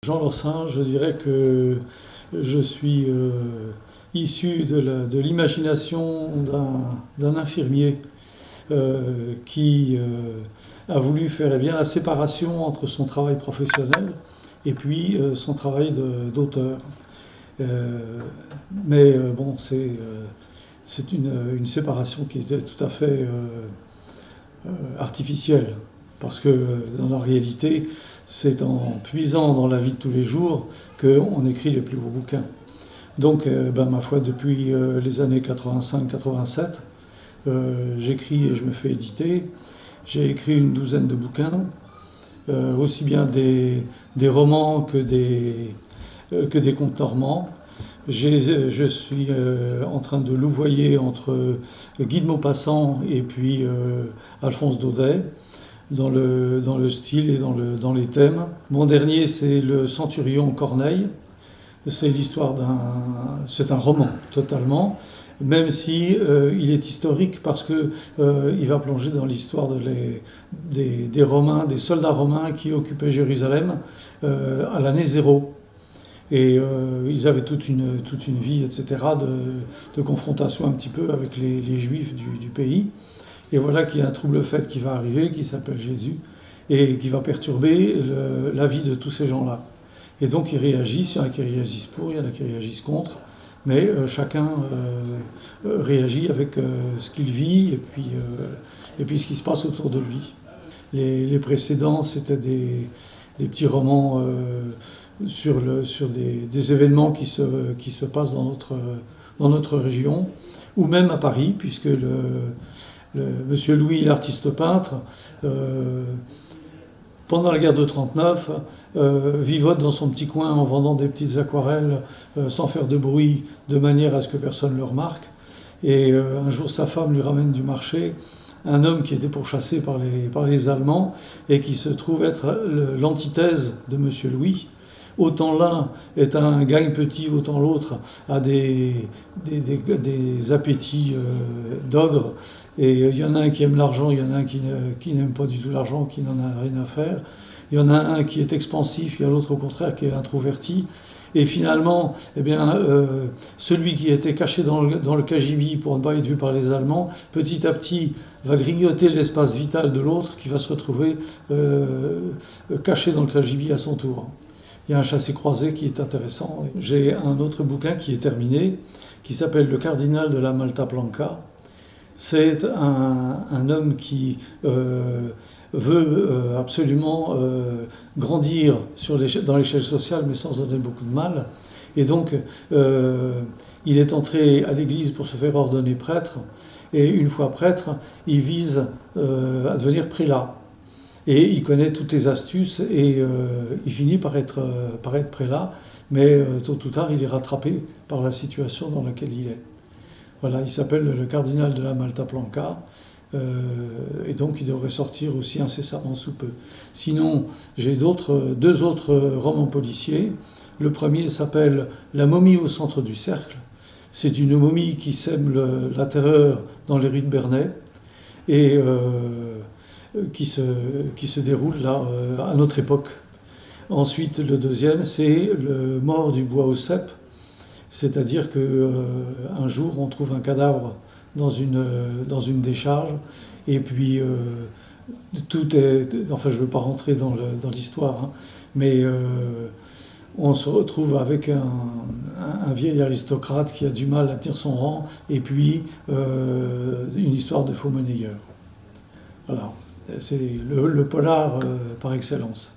Jean Lorcin, je dirais que je suis issu de l'imagination d'un infirmier qui a voulu faire la séparation entre son travail professionnel et puis son travail d'auteur. Mais bon, c'est une séparation qui était tout à fait artificielle, parce que dans la réalité, c'est en puisant dans la vie de tous les jours qu'on écrit les plus beaux bouquins. Donc, ma foi, depuis les années 85-87, j'écris et je me fais éditer. J'ai écrit une douzaine de bouquins, aussi bien des romans que des contes normands. Je suis en train de louvoyer entre Guy de Maupassant et puis Alphonse Daudet, dans le style et dans les thèmes. Mon dernier, c'est Le Centurion Corneille. C'est l'histoire c'est un roman, totalement, même si il est historique parce que il va plonger dans l'histoire des Romains, des soldats romains qui occupaient Jérusalem à l'année 0. Et ils avaient toute une vie, etc., de confrontation un petit peu avec les Juifs du pays. Et voilà qu'il y a un trouble fait qui va arriver, qui s'appelle Jésus, et qui va perturber la vie de tous ces gens-là. Et donc ils réagissent, il y en a qui réagissent pour, il y en a qui réagissent contre, mais chacun réagit avec ce qu'il vit et puis ce qui se passe autour de lui. Les précédents, c'était des petits romans sur des événements qui se passent dans notre région, ou même à Paris, puisque Monsieur Louis, l'artiste peintre, pendant la guerre de 39, vivote dans son petit coin en vendant des petites aquarelles sans faire de bruit, de manière à ce que personne ne le remarque. Et un jour, sa femme lui ramène du marché un homme qui était pourchassé par les Allemands et qui se trouve être l'antithèse de Monsieur Louis. Autant l'un est un gagne petit, autant l'autre a des appétits d'ogre. Et il y en a un qui aime l'argent, il y en a un qui n'aime pas du tout l'argent, qui n'en a rien à faire. Il y en a un qui est expansif, il y a l'autre au contraire qui est introverti. Et finalement, celui qui était caché dans le KGB pour ne pas être vu par les Allemands, petit à petit va grignoter l'espace vital de l'autre qui va se retrouver caché dans le KGB à son tour. Il y a un chassé-croisé qui est intéressant. J'ai un autre bouquin qui est terminé, qui s'appelle Le Cardinal de la Malta Blanca. C'est un homme qui veut absolument grandir dans l'échelle sociale, mais sans donner beaucoup de mal. Et donc, il est entré à l'église pour se faire ordonner prêtre. Et une fois prêtre, il vise à devenir prélat. Et il connaît toutes les astuces et il finit par être prélat, mais tôt ou tard, il est rattrapé par la situation dans laquelle il est. Voilà, il s'appelle Le Cardinal de la Malta Blanca, et donc il devrait sortir aussi incessamment sous peu. Sinon, j'ai deux autres romans policiers. Le premier s'appelle La momie au centre du cercle. C'est une momie qui sème la terreur dans les rues de Bernay, et qui se déroule là à notre époque. Ensuite, le deuxième, c'est Le mort du bois au cep, c'est-à-dire qu'un jour, on trouve un cadavre dans une décharge, et puis tout est... Enfin, je ne veux pas rentrer dans l'histoire, hein, mais on se retrouve avec un vieil aristocrate qui a du mal à tenir son rang, et puis une histoire de faux monnayeur. Voilà. C'est le polar par excellence.